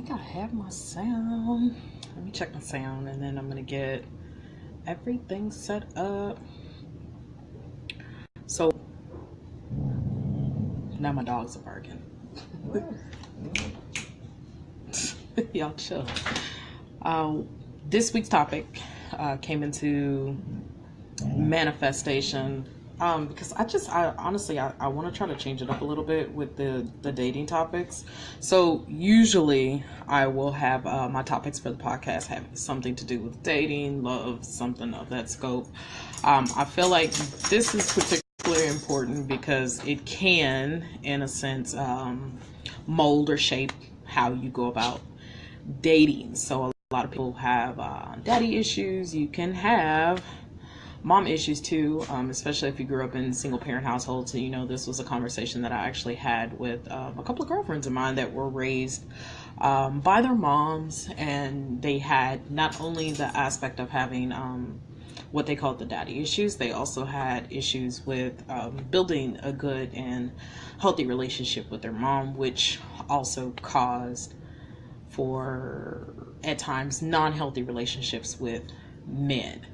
think I have my sound. Let me check my sound and then I'm going to get everything set up. So now my dogs are barking. Y'all chill. This week's topic came into manifestation because I honestly want to try to change it up a little bit with the dating topics. So usually I will have my topics for the podcast have something to do with dating, love, something of that scope. I feel like this is particularly important because it can, in a sense, mold or shape how you go about dating. So a lot of people have daddy issues. You can have mom issues too, especially if you grew up in single parent households. So, this was a conversation that I actually had with a couple of girlfriends of mine that were raised by their moms, and they had not only the aspect of having what they called the daddy issues, they also had issues with building a good and healthy relationship with their mom, which also caused for, at times, non-healthy relationships with men.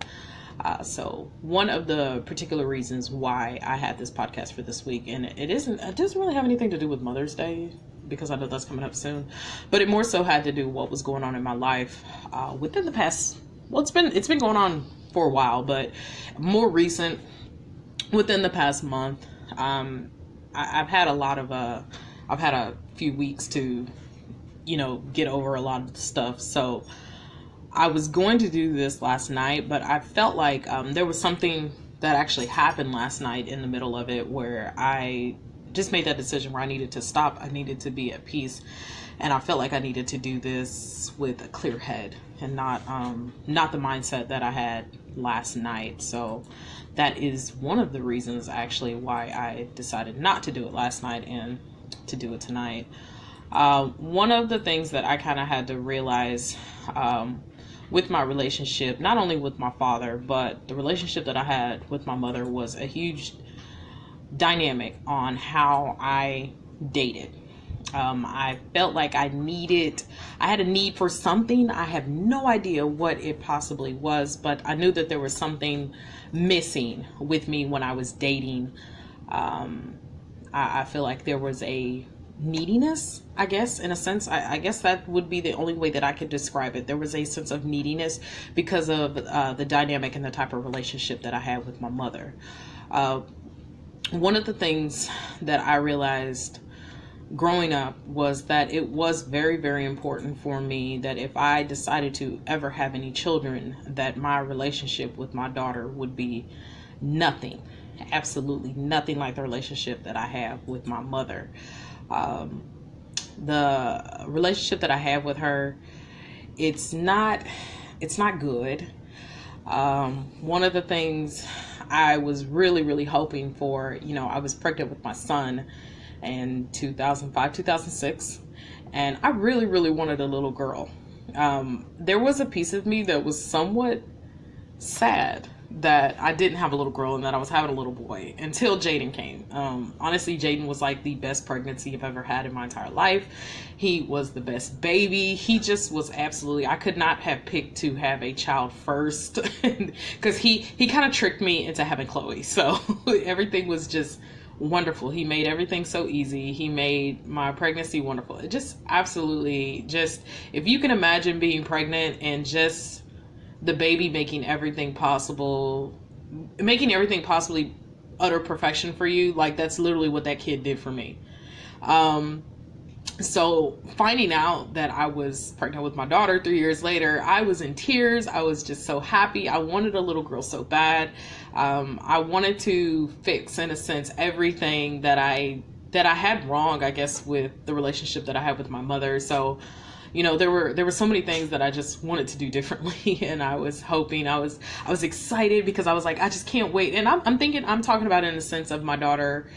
So one of the particular reasons why I had this podcast for this week, and it doesn't really have anything to do with Mother's Day, because I know that's coming up soon, but it more so had to do what was going on in my life within the past. Well, it's been going on for a while, but more recent, within the past month. I've had a few weeks to get over a lot of the stuff. So I was going to do this last night, but I felt like there was something that actually happened last night in the middle of it where I just made that decision where I needed to stop. I needed to be at peace, and I felt like I needed to do this with a clear head and not the mindset that I had last night. So that is one of the reasons actually why I decided not to do it last night and to do it tonight. One of the things that I kind of had to realize with my relationship, not only with my father, but the relationship that I had with my mother, was a huge dynamic on how I dated. I felt like I had a need for something. I have no idea what it possibly was, but I knew that there was something missing with me when I was dating. I feel like there was a neediness, I guess, in a sense. I guess that would be the only way that I could describe it. There was a sense of neediness because of the dynamic and the type of relationship that I had with my mother. One of the things that I realized growing up was that it was very, very important for me that if I decided to ever have any children, that my relationship with my daughter would be nothing, absolutely nothing like the relationship that I have with my mother. The relationship that I have with her, it's not good. One of the things I was really, really hoping for, I was pregnant with my son in 2005, 2006, and I really, really wanted a little girl. There was a piece of me that was somewhat sad that I didn't have a little girl and that I was having a little boy until Jaden came. Honestly, Jaden was like the best pregnancy I've ever had in my entire life. He was the best baby. He just was absolutely, I could not have picked to have a child first because he kind of tricked me into having Chloe. So everything was just wonderful. He made everything so easy. He made my pregnancy wonderful. It just absolutely if you can imagine being pregnant and just the baby making everything possibly utter perfection for you, like that's literally what that kid did for me. So finding out that I was pregnant with my daughter 3 years later, I was in tears. I was just so happy. I wanted a little girl so bad. I wanted to fix, in a sense, everything that I had wrong, I guess, with the relationship that I had with my mother. So there were so many things that I just wanted to do differently, and I was hoping, I was excited because I was like, I just can't wait. And I'm talking about it in the sense of my daughter,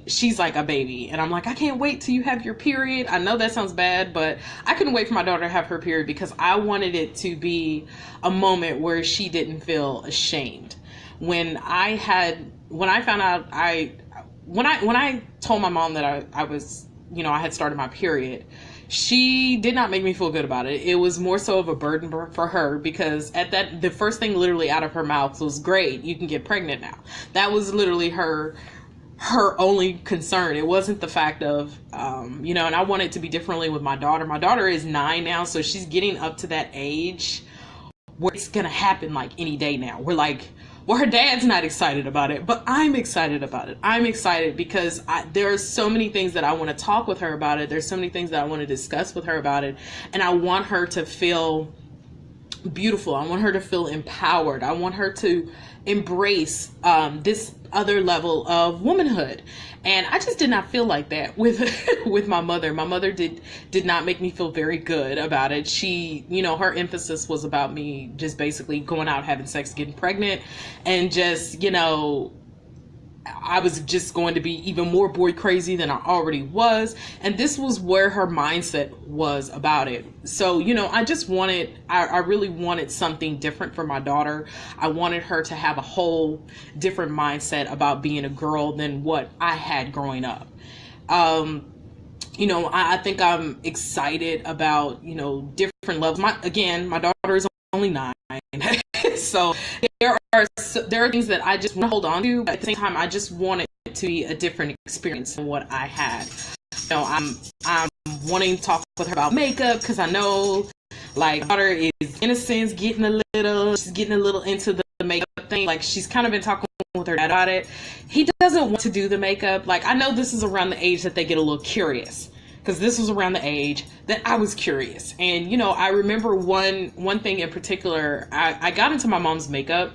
she's like a baby, and I'm like, I can't wait till you have your period. I know that sounds bad, but I couldn't wait for my daughter to have her period because I wanted it to be a moment where she didn't feel ashamed. When I found out, when I told my mom that I was, I had started my period, she did not make me feel good about it. It was more so of a burden for her, because the first thing literally out of her mouth was, great, you can get pregnant now. That was literally her only concern. It wasn't the fact of, and I want it to be differently with my daughter. My daughter is 9 now, so she's getting up to that age where it's going to happen like any day now. We're like, well, her dad's not excited about it, but I'm excited about it. I'm excited because there are so many things that I want to talk with her about it. There's so many things that I want to discuss with her about it. And I want her to feel beautiful. I want her to feel empowered. I want her to embrace this other level of womanhood. And I just did not feel like that with with my mother. My mother did not make me feel very good about it. She, her emphasis was about me just basically going out, having sex, getting pregnant, and just, I was just going to be even more boy crazy than I already was. And this was where her mindset was about it. So, I really wanted something different for my daughter. I wanted her to have a whole different mindset about being a girl than what I had growing up. I think I'm excited about, different levels. My daughter is only 9. So there are things that I just want to hold on to, but at the same time, I just want it to be a different experience than what I had. I'm wanting to talk with her about makeup, because I know, like, my daughter is, in a sense, she's getting a little into the makeup thing. Like, she's kind of been talking with her dad about it. He doesn't want to do the makeup. Like, I know this is around the age that they get a little curious, because this was around the age that I was curious. And, I remember one thing in particular. I got into my mom's makeup,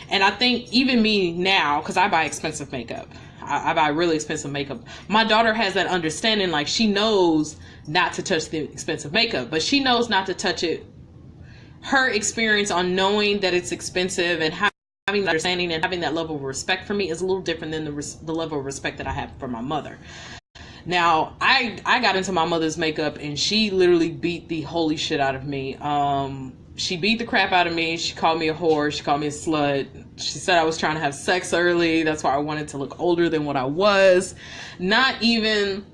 and I think even me now, because I buy expensive makeup, I buy really expensive makeup. My daughter has that understanding, like, she knows not to touch the expensive makeup, but she knows not to touch it. Her experience on knowing that it's expensive and having that understanding and having that level of respect for me is a little different than the level of respect that I have for my mother. Now, I got into my mother's makeup, and she literally beat the holy shit out of me. She beat the crap out of me. She called me a whore. She called me a slut. She said I was trying to have sex early. That's why I wanted to look older than what I was. Not even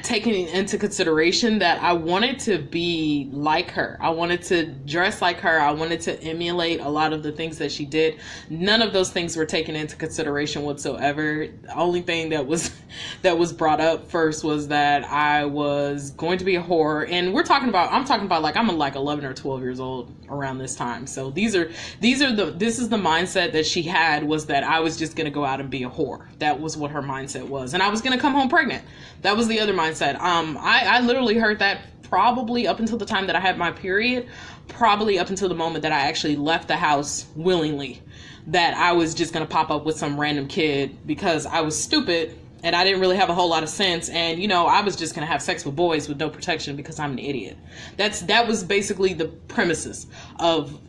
taking into consideration that I wanted to be like her. I wanted to dress like her. I wanted to emulate a lot of the things that she did. None of those things were taken into consideration whatsoever. The only thing that was brought up first was that I was going to be a whore. And I'm talking about like, I'm like 11 or 12 years old around this time. So this is the mindset that she had, was that I was just going to go out and be a whore. That was what her mindset was. And I was going to come home pregnant. That was the other mindset. I literally heard that probably up until the time that I had my period, probably up until the moment that I actually left the house willingly, that I was just going to pop up with some random kid because I was stupid and I didn't really have a whole lot of sense. And, I was just going to have sex with boys with no protection because I'm an idiot. That was basically the premises of,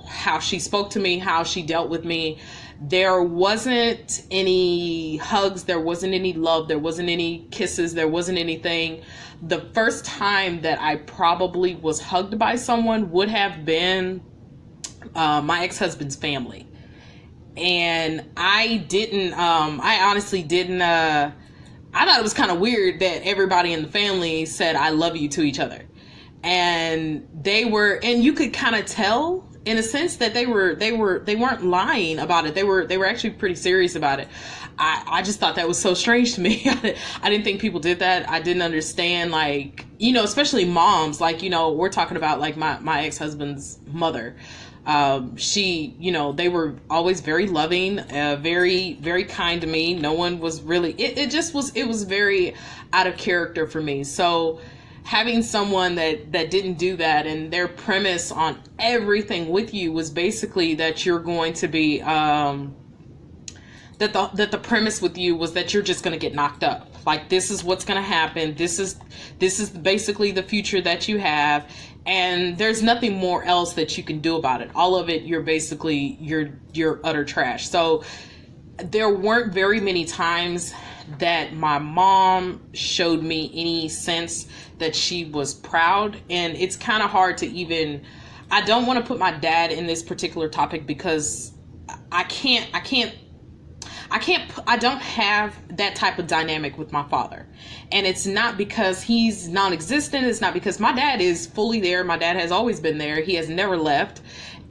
how she spoke to me, how she dealt with me. There wasn't any hugs. There wasn't any love. There wasn't any kisses. There wasn't anything. The first time that I probably was hugged by someone would have been my ex-husband's family. And I honestly didn't, I thought it was kind of weird that everybody in the family said, I love you to each other. And and you could kind of tell in a sense that they weren't lying about it. They were actually pretty serious about it. I just thought that was so strange to me. I didn't think people did that. I didn't understand, like, especially moms, like, we're talking about like my ex-husband's mother. They were always very loving, very, very kind to me. No one was really, it was very out of character for me. So having someone that didn't do that, and their premise on everything with you was basically that you're going to be, that the premise with you was that you're just going to get knocked up. Like, this is what's going to happen. This is basically the future that you have. And there's nothing more else that you can do about it. All of it, you're utter trash. So there weren't very many times that my mom showed me any sense that she was proud. And it's kind of hard to even, I don't want to put my dad in this particular topic because I can't I don't have that type of dynamic with my father. And it's not because he's non-existent. It's not because my dad is fully there. My dad has always been there. He has never left.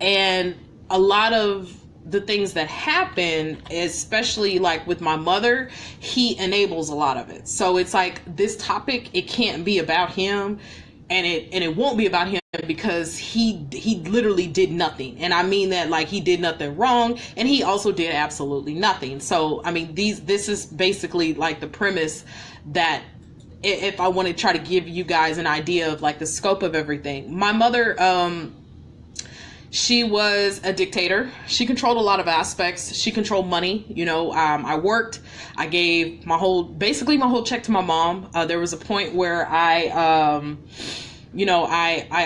And a lot of the things that happen, especially like with my mother, he enables a lot of it. So it's like this topic, it can't be about him, and it won't be about him because he literally did nothing. And I mean that like he did nothing wrong, and he also did absolutely nothing. So I mean, this is basically like the premise that if I want to try to give you guys an idea of like the scope of everything. My mother, she was a dictator. She controlled a lot of aspects. She controlled money. I worked. I gave basically my whole check to my mom. There was a point where I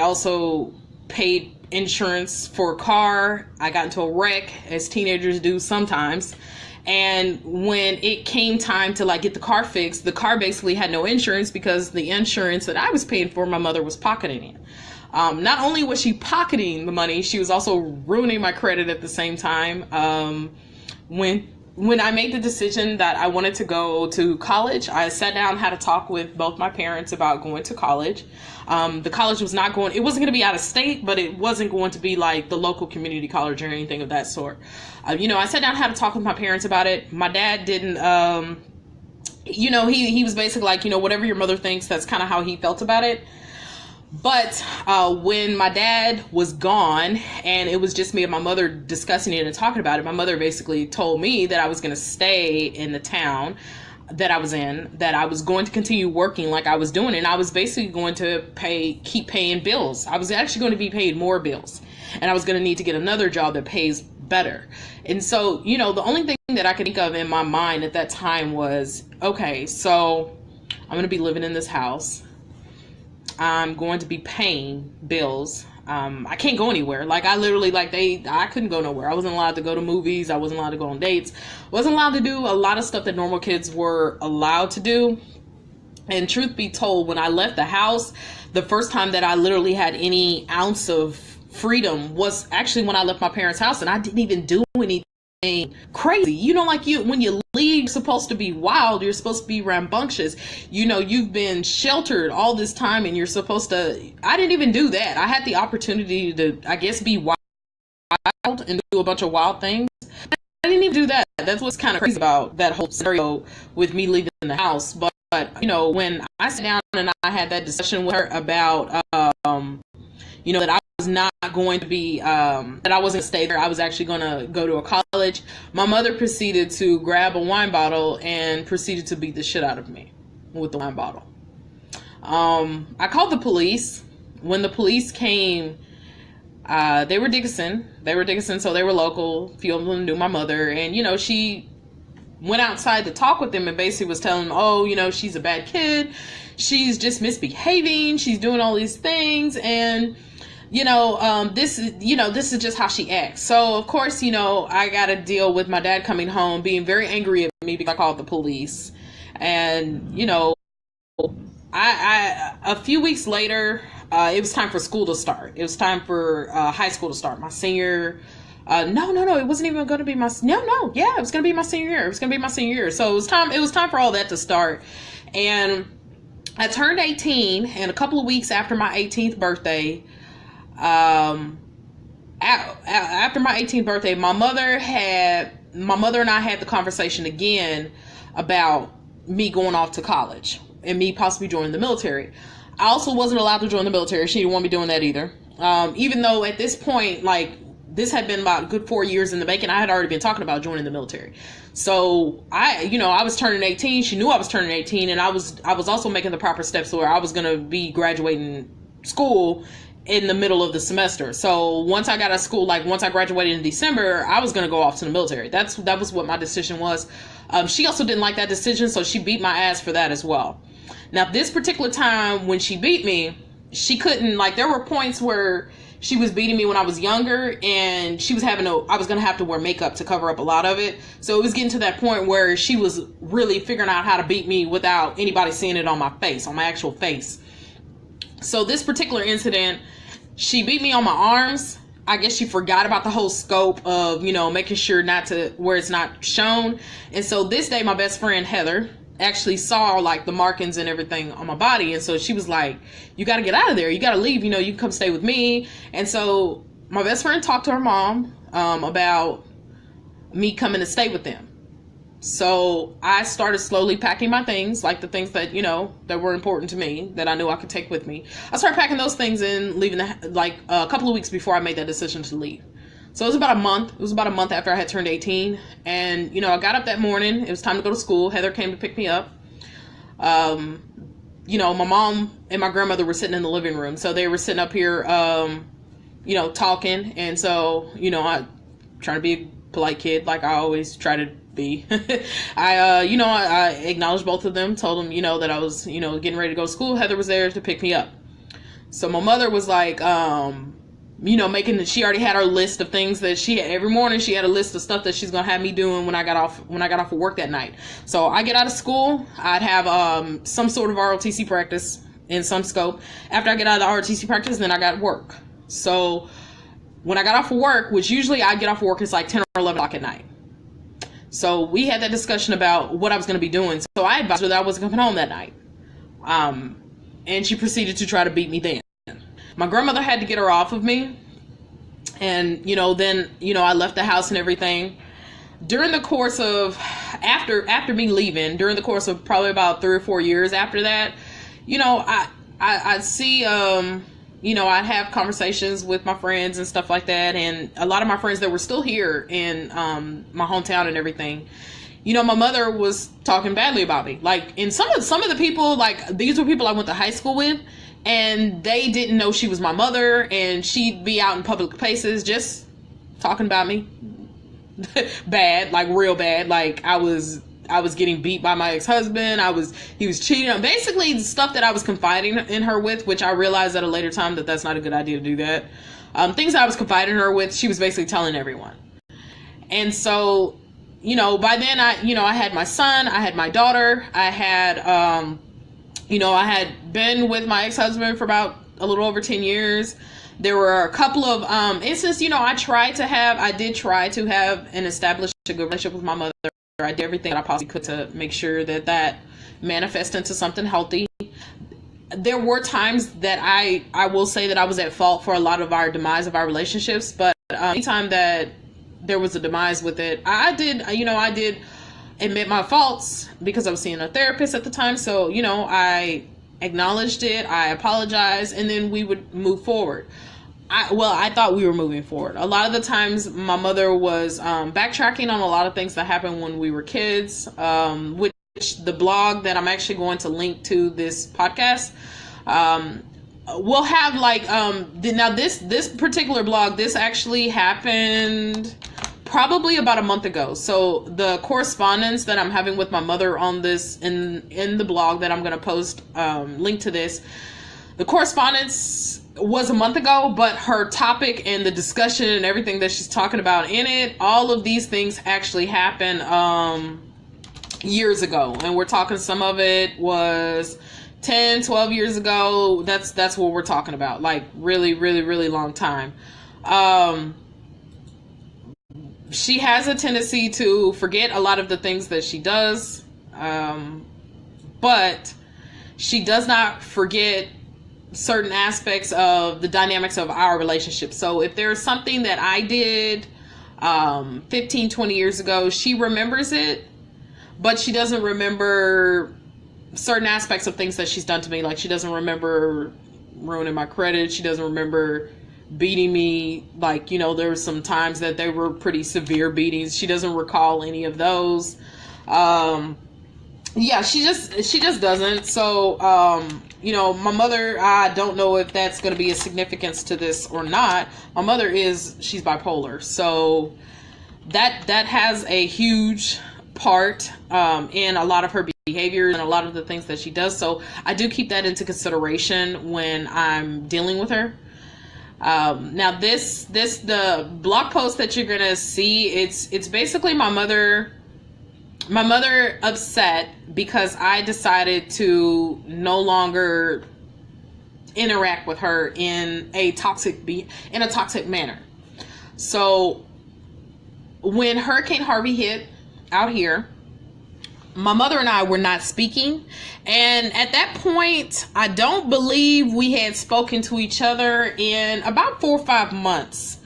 also paid insurance for a car. I got into a wreck, as teenagers do sometimes. And when it came time to like get the car fixed, the car basically had no insurance because the insurance that I was paying for, my mother was pocketing it. Not only was she pocketing the money, she was also ruining my credit at the same time. When I made the decision that I wanted to go to college, I sat down and had a talk with both my parents about going to college. The college was it wasn't going to be out of state, but it wasn't going to be like the local community college or anything of that sort. I sat down and had a talk with my parents about it. My dad didn't, he was basically like, whatever your mother thinks, that's kind of how he felt about it. But when my dad was gone and it was just me and my mother discussing it and talking about it, my mother basically told me that I was going to stay in the town that I was in, that I was going to continue working like I was doing, and I was basically going to keep paying bills. I was actually going to be paid more bills, and I was going to need to get another job that pays better. And so, the only thing that I could think of in my mind at that time was, okay, so I'm going to be living in this house. I'm going to be paying bills. I can't go anywhere. Like I literally, I couldn't go nowhere. I wasn't allowed to go to movies. I wasn't allowed to go on dates. Wasn't allowed to do a lot of stuff that normal kids were allowed to do. And truth be told, when I left the house, the first time that I literally had any ounce of freedom was actually when I left my parents' house, and I didn't even do anything crazy. When you leave, you're supposed to be wild, you're supposed to be rambunctious, you've been sheltered all this time, and you're supposed to. I didn't even do that. I had the opportunity to, I guess, be wild and do a bunch of wild things. I didn't even do that. That's what's kind of crazy about that whole scenario with me leaving the house. But when I sat down and I had that discussion with her about that I was not going to be, that I wasn't going to stay there, I was actually going to go to a college, my mother proceeded to grab a wine bottle and proceeded to beat the shit out of me with the wine bottle. I called the police. When the police came, they were Dickinson, so they were local. A few of them knew my mother, and she went outside to talk with them and basically was telling them, she's a bad kid, she's just misbehaving, she's doing all these things, and this is just how she acts. So of course, I got to deal with my dad coming home being very angry at me because I called the police. And a few weeks later, it was time for school to start. It was time for high school to start. My senior. No, it wasn't even going to be my. Yeah, it was going to be my senior year. So it was time for all that to start, and I turned 18, and a couple of weeks after my 18th birthday. After my 18th birthday, my mother and I had the conversation again about me going off to college and me possibly joining the military. I also wasn't allowed to join the military. She didn't want me doing that either. Even though at this point, this had been about a good 4 years in the making, I had already been talking about joining the military. So I was turning 18. She knew I was turning 18, and I was also making the proper steps where I was going to be graduating school in the middle of the semester. So once I got out of school, once I graduated in December, I was going to go off to the military. That was what my decision was. She also didn't like that decision, so she beat my ass for that as well. Now, this particular time when she beat me, she couldn't, there were points where she was beating me when I was younger, and I was going to have to wear makeup to cover up a lot of it. So it was getting to that point where she was really figuring out how to beat me without anybody seeing it on my face, on my actual face. So this particular incident, she beat me on my arms. I guess she forgot about the whole scope of, making sure not to, where it's not shown. And so this day, my best friend, Heather, actually saw like the markings and everything on my body. And so she was like, you got to get out of there. You got to leave. You can come stay with me. And so my best friend talked to her mom about me coming to stay with them. So I started slowly packing my things, like the things that, that were important to me, that I knew I could take with me. I started packing those things and leaving like a couple of weeks before I made that decision to leave. So it was about a month. It was about a month after I had turned 18. And, I got up that morning. It was time to go to school. Heather came to pick me up. My mom and my grandmother were sitting in the living room. So they were sitting up here, talking. And so, I trying to be a polite kid like I always try to be. I acknowledged both of them, told them, that I was, getting ready to go to school. Heather was there to pick me up. So my mother was like, she already had her list of things that she had every morning. She had a list of stuff that she's going to have me doing when I got off of work that night. So I get out of school, I'd have, some sort of ROTC practice in some scope. After I get out of the ROTC practice, then I got work. So when I got off of work, which usually I get off of work, it's like 10 or 11 o'clock at night. So we had that discussion about what I was going to be doing. So I advised her that I wasn't coming home that night. And she proceeded to try to beat me then. My grandmother had to get her off of me. And, then, I left the house and everything. During the course of, after me leaving, during the course of probably about 3 or 4 years after that, I'd see, I'd have conversations with my friends and stuff like that. And a lot of my friends that were still here in my hometown and everything, my mother was talking badly about me. Like, in some of the people, like, these were people I went to high school with, and they didn't know she was my mother, and she'd be out in public places just talking about me. Bad, like real bad. Like, I was getting beat by my ex-husband. He was cheating on, basically the stuff that I was confiding in her with, which I realized at a later time that that's not a good idea to do that. Things I was confiding her with, she was basically telling everyone. And so, by then I had my son, I had my daughter, I had, I had been with my ex-husband for about a little over 10 years. There were a couple of instances, I did try to have and establish a good relationship with my mother. I did everything that I possibly could to make sure that manifested into something healthy. There were times that I will say that I was at fault for a lot of our demise of our relationships, but anytime that there was a demise with it, I did admit my faults because I was seeing a therapist at the time. So, I acknowledged it, I apologized, and then we would move forward. I thought we were moving forward. A lot of the times my mother was backtracking on a lot of things that happened when we were kids, which the blog that I'm actually going to link to this podcast will have like, now this particular blog, this actually happened probably about a month ago. So the correspondence that I'm having with my mother on this in the blog that I'm going to post, link to this, the correspondence was a month ago, but her topic and the discussion and everything that she's talking about in it, all of these things actually happened years ago. And we're talking, some of it was 10, 12 years ago. That's what we're talking about. Like really, really, really long time. She has a tendency to forget a lot of the things that she does. But she does not forget certain aspects of the dynamics of our relationship. So if there's something that I did 15, 20 years ago, she remembers it, but she doesn't remember certain aspects of things that she's done to me. Like, she doesn't remember ruining my credit. She doesn't remember beating me. Like, there were some times that they were pretty severe beatings. She doesn't recall any of those. Yeah, she just doesn't. So, my mother, I don't know if that's going to be a significance to this or not. My mother she's bipolar. So that has a huge part in a lot of her behaviors and a lot of the things that she does. So I do keep that into consideration when I'm dealing with her. Now the blog post that you're going to see, it's basically my mother upset because I decided to no longer interact with her in a toxic manner. So when Hurricane Harvey hit out here, my mother and I were not speaking. And at that point, I don't believe we had spoken to each other in about 4 or 5 months.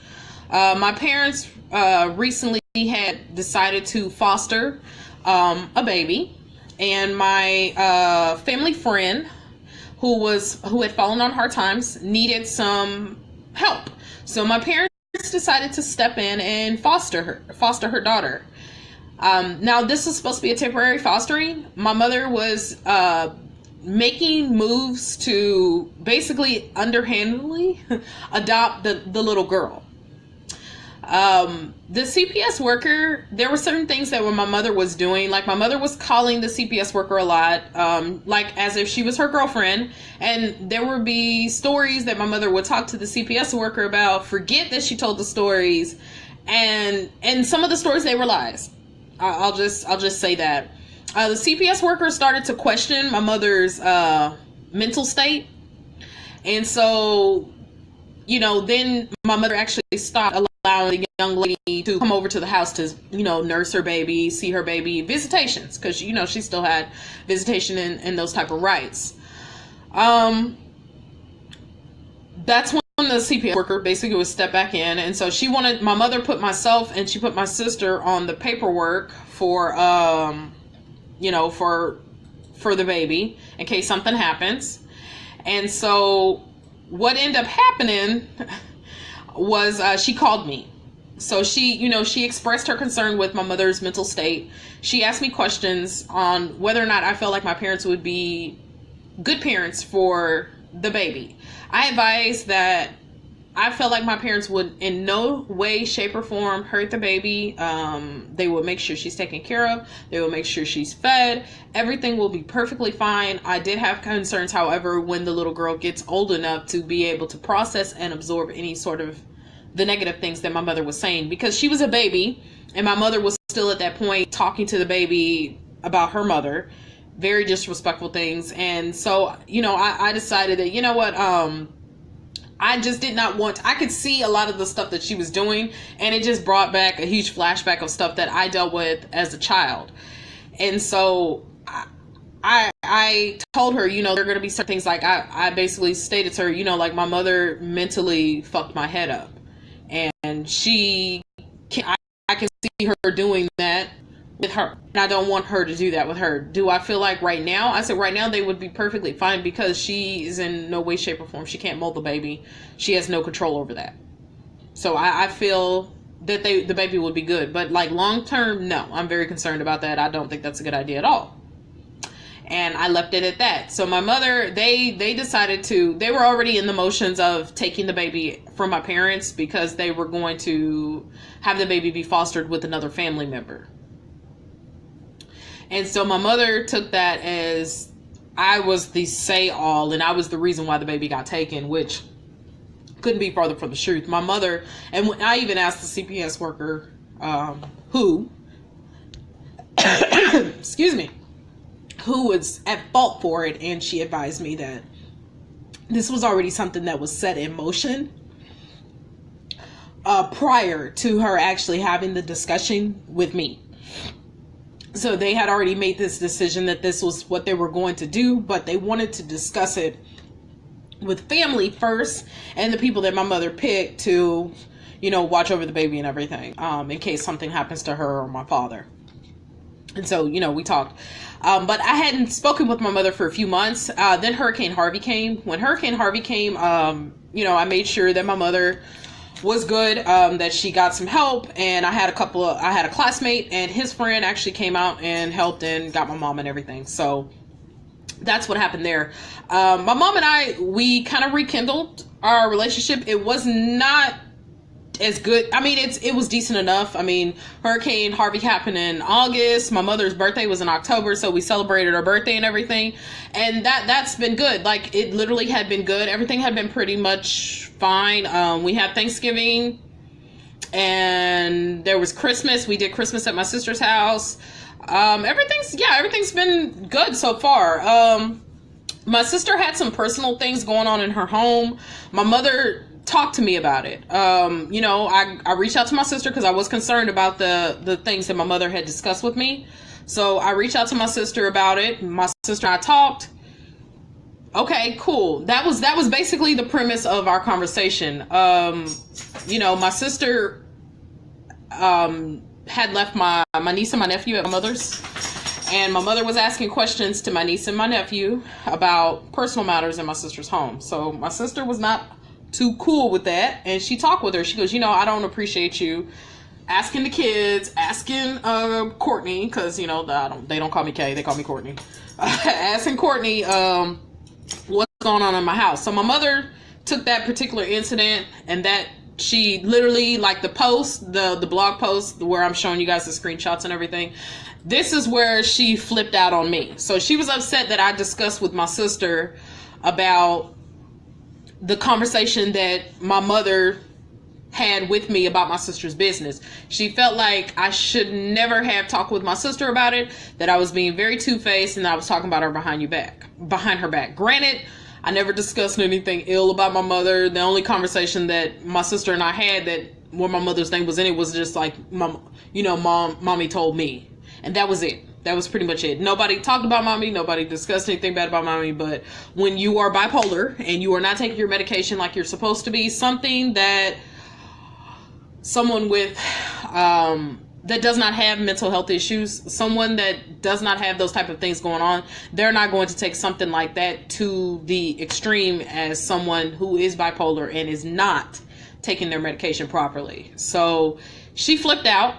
My parents recently had decided to foster a baby. And my family friend who had fallen on hard times needed some help. So my parents decided to step in and foster her daughter. Now, this was supposed to be a temporary fostering. My mother was making moves to basically underhandedly adopt the little girl. The CPS worker, there were certain things that my mother was doing. Like, my mother was calling the CPS worker a lot, like as if she was her girlfriend. And there would be stories that my mother would talk to the CPS worker about, forget that she told the stories. And some of the stories, they were lies. I'll just say that. The CPS worker started to question my mother's mental state. And so, then my mother actually stopped allowing the young lady to come over to the house to, nurse her baby, see her baby, visitations, because, she still had visitation and those type of rights. That's when the CPS worker basically would step back in. And so my mother put myself and she put my sister on the paperwork for, for the baby in case something happens. And so what ended up happening was she called me. So she expressed her concern with my mother's mental state. She asked me questions on whether or not I felt like my parents would be good parents for the baby. I advised that I felt like my parents would in no way, shape, or form hurt the baby. They will make sure she's taken care of. They will make sure she's fed. Everything will be perfectly fine. I did have concerns, however, when the little girl gets old enough to be able to process and absorb any sort of the negative things that my mother was saying, because she was a baby and my mother was still at that point talking to the baby about her mother, very disrespectful things. And so, I decided that, I just did not want, I could see a lot of the stuff that she was doing, and it just brought back a huge flashback of stuff that I dealt with as a child. And so I told her, there are going to be certain things, like I basically stated to her, like my mother mentally fucked my head up, and I can see her doing that with her, and I don't want her to do that with her. Do I feel like right now? I said right now they would be perfectly fine, because she is in no way, shape, or form. She can't mold the baby. She has no control over that. So I feel that the baby would be good, but like long term, no. I'm very concerned about that. I don't think that's a good idea at all. And I left it at that. So my mother, they decided they were already in the motions of taking the baby from my parents, because they were going to have the baby be fostered with another family member. And so my mother took that as I was the say-all, and I was the reason why the baby got taken, which couldn't be farther from the truth. My mother, and when I even asked the CPS worker, who was at fault for it, and she advised me that this was already something that was set in motion prior to her actually having the discussion with me. So they had already made this decision that this was what they were going to do, but they wanted to discuss it with family first, and the people that my mother picked to, watch over the baby and everything, in case something happens to her or my father. And so, we talked. But I hadn't spoken with my mother for a few months. Then Hurricane Harvey came. When Hurricane Harvey came, I made sure that my mother was good, that she got some help, and I had a classmate and his friend actually came out and helped and got my mom and everything. So that's what happened there. My mom and I, we kind of rekindled our relationship. It was not as good. I mean, it was decent enough. I mean, Hurricane Harvey happened in August. My mother's birthday was in October, so we celebrated her birthday and everything. And that's been good. Like, it literally had been good. Everything had been pretty much fine. We had Thanksgiving, and there was Christmas. We did Christmas at my sister's house. Everything's been good so far. My sister had some personal things going on in her home. My mother talk to me about it. I reached out to my sister because I was concerned about the things that my mother had discussed with me. So I reached out to my sister about it. My sister and I talked. Okay, cool. That was basically the premise of our conversation. My sister had left my niece and my nephew at my mother's. And my mother was asking questions to my niece and my nephew about personal matters in my sister's home. So my sister was not too cool with that. And she talked with her. She goes, I don't appreciate you asking the kids, asking Courtney, because, they don't call me Kay, they call me Courtney. Asking Courtney what's going on in my house. So my mother took that particular incident and that she literally, like the post, the blog post where I'm showing you guys the screenshots and everything, this is where she flipped out on me. So she was upset that I discussed with my sister about the conversation that my mother had with me about my sister's business. She felt like I should never have talked with my sister about it, that I was being very two-faced and that I was talking about her behind her back. Granted, I never discussed anything ill about my mother. The only conversation that my sister and I had that where my mother's name was in it was just like, mommy told me. And that was it. That was pretty much it. Nobody talked about mommy. Nobody discussed anything bad about mommy. But when you are bipolar and you are not taking your medication like you're supposed to be, something that someone with that does not have mental health issues, someone that does not have those type of things going on, they're not going to take something like that to the extreme as someone who is bipolar and is not taking their medication properly. So she flipped out.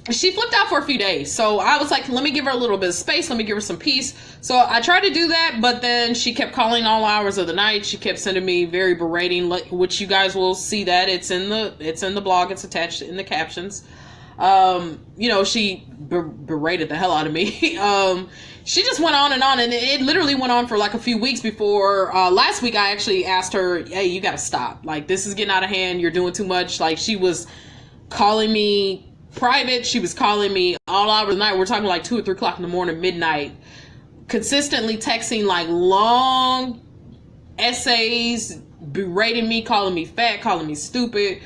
She flipped out for a few days. So I was like, let me give her a little bit of space. Let me give her some peace. So I tried to do that, but then she kept calling all hours of the night. She kept sending me very berating, which you guys will see that it's in the blog. It's attached in the captions. She berated the hell out of me. She just went on, and it literally went on for like a few weeks before, last week I actually asked her, hey, you gotta stop. Like, this is getting out of hand. You're doing too much. Like, she was calling me private. She was calling me all hours of the night. We're talking like 2 or 3 o'clock in the morning, midnight, consistently texting like long essays, berating me, calling me fat, calling me stupid,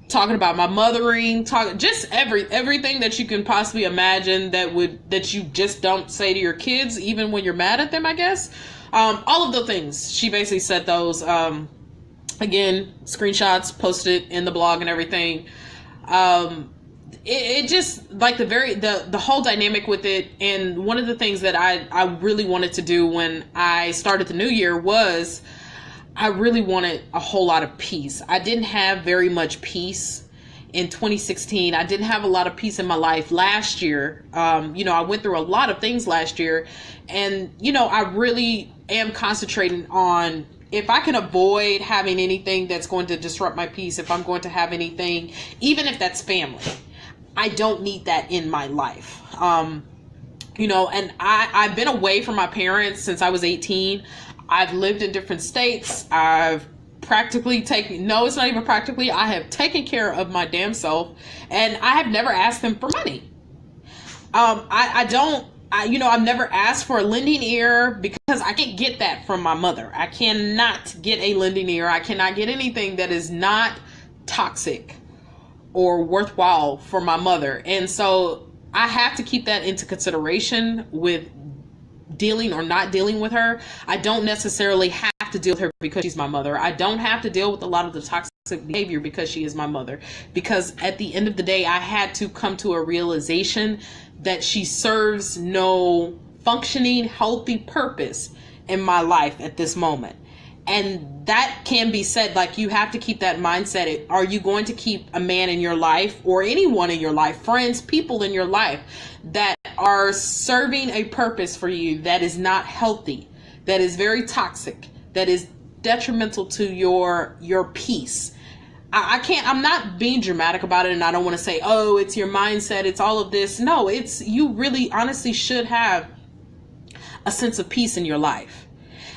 talking about my mothering, just everything that you can possibly imagine that you just don't say to your kids, even when you're mad at them, I guess. All of the things. She basically said those, again, screenshots, posted in the blog and everything. It just, like, the whole dynamic with it, and one of the things that I really wanted to do when I started the new year was I really wanted a whole lot of peace. I didn't have very much peace in 2016. I didn't have a lot of peace in my life last year. I went through a lot of things last year, and, I really am concentrating on, if I can avoid having anything that's going to disrupt my peace, if I'm going to have anything, even if that's family, I don't need that in my life. And I've been away from my parents since I was 18. I've lived in different states. I've practically it's not even practically, I have taken care of my damn self, and I have never asked them for money. I've never asked for a lending ear because I can't get that from my mother. I cannot get a lending ear. I cannot get anything that is not toxic or worthwhile for my mother. And so I have to keep that into consideration with dealing or not dealing with her. I don't necessarily have to deal with her because she's my mother. I don't have to deal with a lot of the toxic behavior because she is my mother. Because at the end of the day, I had to come to a realization that she serves no functioning, healthy purpose in my life at this moment. And that can be said, like, you have to keep that mindset. Are you going to keep a man in your life, or anyone in your life, friends, people in your life that are serving a purpose for you that is not healthy, that is very toxic, that is detrimental to your peace? I'm not being dramatic about it, and I don't want to say, oh, it's your mindset, it's all of this. No, you really honestly should have a sense of peace in your life.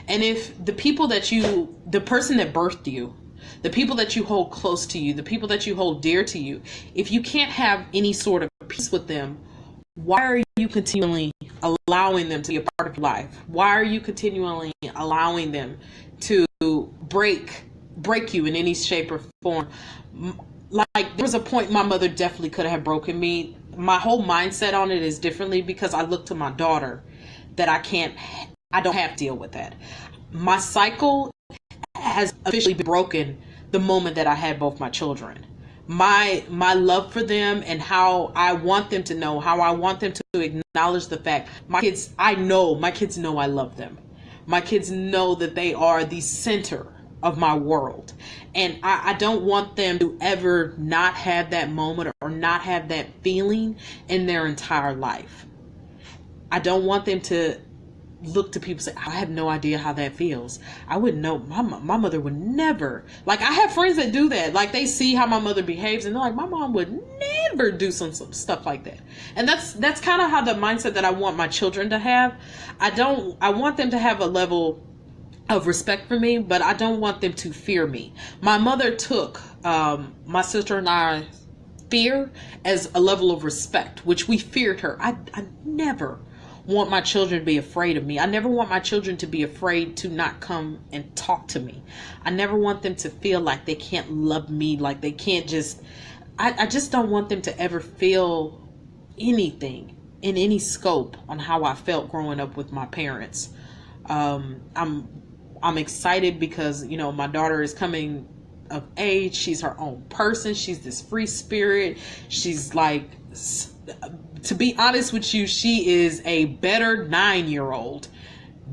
And if the person that birthed you, the people that you hold close to you, the people that you hold dear to you, if you can't have any sort of peace with them, why are you continually allowing them to be a part of your life? Why are you continually allowing them to break break you in any shape or form. Like, there was a point my mother definitely could have broken me. My whole mindset on it is differently because I look to my daughter that I don't have to deal with that. My cycle has officially been broken the moment that I had both my children. My love for them and how I want them to know, how I want them to acknowledge the fact my kids know I love them. My kids know that they are the center of my world. And I don't want them to ever not have that moment or not have that feeling in their entire life. I don't want them to look to people and say, I have no idea how that feels. I wouldn't know. My mother would never. Like, I have friends that do that. Like, they see how my mother behaves and they're like, my mom would never do some stuff like that. And that's kind of how the mindset that I want my children to have. I want them to have a level of respect for me, but I don't want them to fear me. My mother took my sister and I fear as a level of respect, which we feared her. I never want my children to be afraid of me. I never want my children to be afraid to not come and talk to me. I never want them to feel like they can't love me, like they can't just, I just don't want them to ever feel anything in any scope on how I felt growing up with my parents. I'm excited because, you know, my daughter is coming of age. She's her own person. She's this free spirit. She's like, to be honest with you, she is a better 9-year-old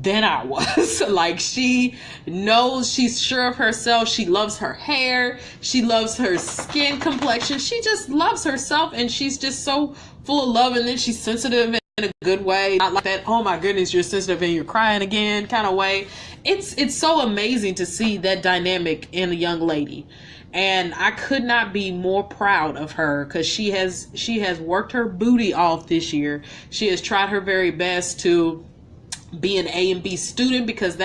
than I was. Like, she knows, she's sure of herself. She loves her hair. She loves her skin complexion. She just loves herself, and she's just so full of love. And then she's sensitive in a good way, not like that, oh my goodness, you're sensitive and you're crying again kind of way. It's so amazing to see that dynamic in a young lady. And I could not be more proud of her because she has worked her booty off this year. She has tried her very best to be an A and B student because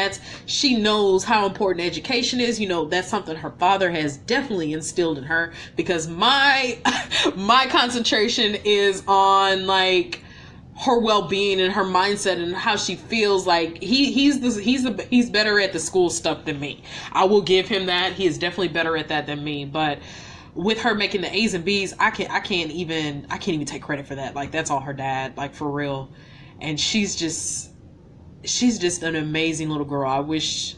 she knows how important education is. You know, that's something her father has definitely instilled in her, because my concentration is on like her well-being and her mindset and how she feels. Like he's better at the school stuff than me. I will give him that. He is definitely better at that than me. But with her making the A's and B's, I can't even take credit for that. Like, that's all her dad, like, for real. And she's just an amazing little girl. I wish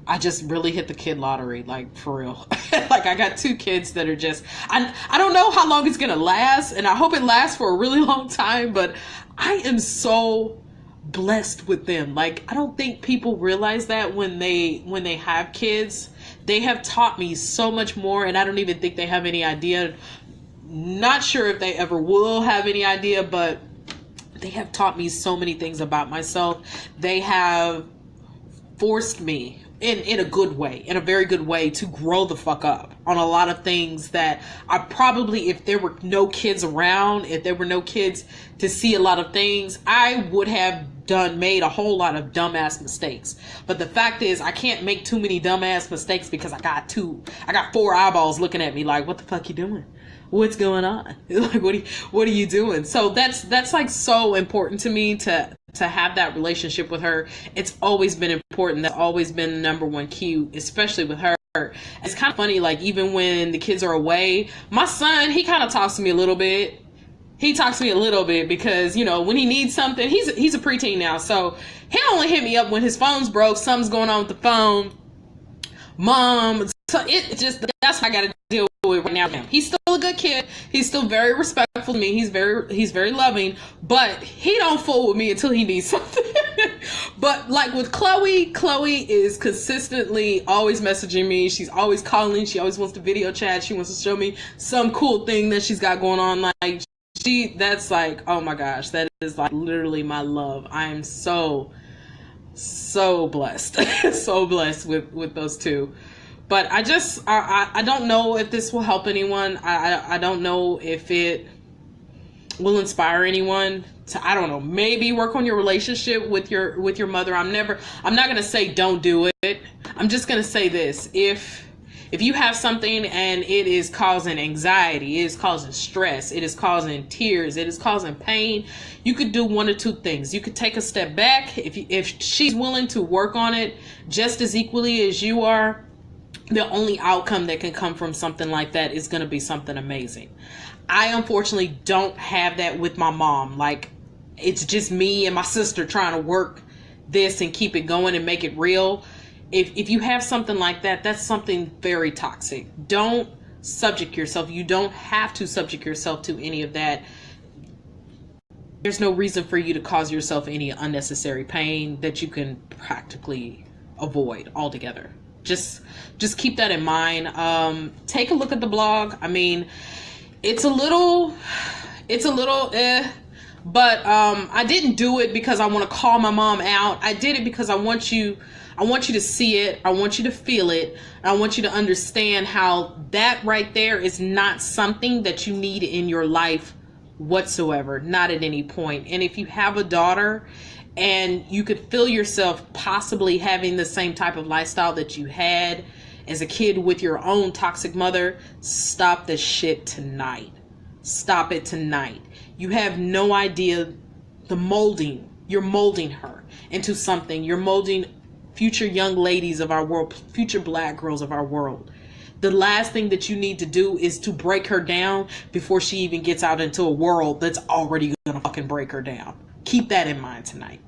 I just really hit the kid lottery, like, for real. Like, I got 2 kids that are just, I don't know how long it's gonna last, and I hope it lasts for a really long time, but I am so blessed with them. Like, I don't think people realize that when they have kids. They have taught me so much more, and I don't even think they have any idea. Not sure if they ever will have any idea, but they have taught me so many things about myself. They have forced me in a good way, in a very good way, to grow the fuck up on a lot of things that I probably, if there were no kids around, if there were no kids to see a lot of things, I would have made a whole lot of dumbass mistakes. But the fact is, I can't make too many dumbass mistakes because I got 4 eyeballs looking at me like, what the fuck you doing? What's going on? Like, what are you doing? So that's like so important to me to have that relationship with her. It's always been important. That's always been the number one key, especially with her. It's kind of funny, like, even when the kids are away, my son, he kind of talks to me a little bit. He talks to me a little bit because, you know, when he needs something, he's a preteen now, so he only hit me up when his phone's broke, something's going on with the phone. Mom, so that's how I gotta deal with right now. He's still a good kid. He's still very respectful to me. He's very loving, but he don't fool with me until he needs something. But like with Chloe is consistently always messaging me. She's always calling. She always wants to video chat. She wants to show me some cool thing that she's got going on. Like, that's like, oh my gosh, that is like literally my love. I am so blessed. So blessed with those 2. But I don't know if this will help anyone. I don't know if it will inspire anyone to, I don't know, maybe work on your relationship with your mother. I'm not going to say don't do it. I'm just going to say this. If you have something and it is causing anxiety, it is causing stress, it is causing tears, it is causing pain, you could do one or 2 things. You could take a step back. If she's willing to work on it just as equally as you are, the only outcome that can come from something like that is going to be something amazing. I unfortunately don't have that with my mom. Like, it's just me and my sister trying to work this and keep it going and make it real. If you have something like that, that's something very toxic. Don't subject yourself. You don't have to subject yourself to any of that. There's no reason for you to cause yourself any unnecessary pain that you can practically avoid altogether. Just keep that in mind. Take a look at the blog. I mean, it's a little but I didn't do it because I want to call my mom out. I did it because I want you to see it. I want you to feel it. I want you to understand how that right there is not something that you need in your life whatsoever, not at any point. And if you have a daughter and you could feel yourself possibly having the same type of lifestyle that you had as a kid with your own toxic mother, stop this shit tonight. Stop it tonight. You have no idea the molding. You're molding her into something. You're molding future young ladies of our world, future black girls of our world. The last thing that you need to do is to break her down before she even gets out into a world that's already gonna fucking break her down. Keep that in mind tonight.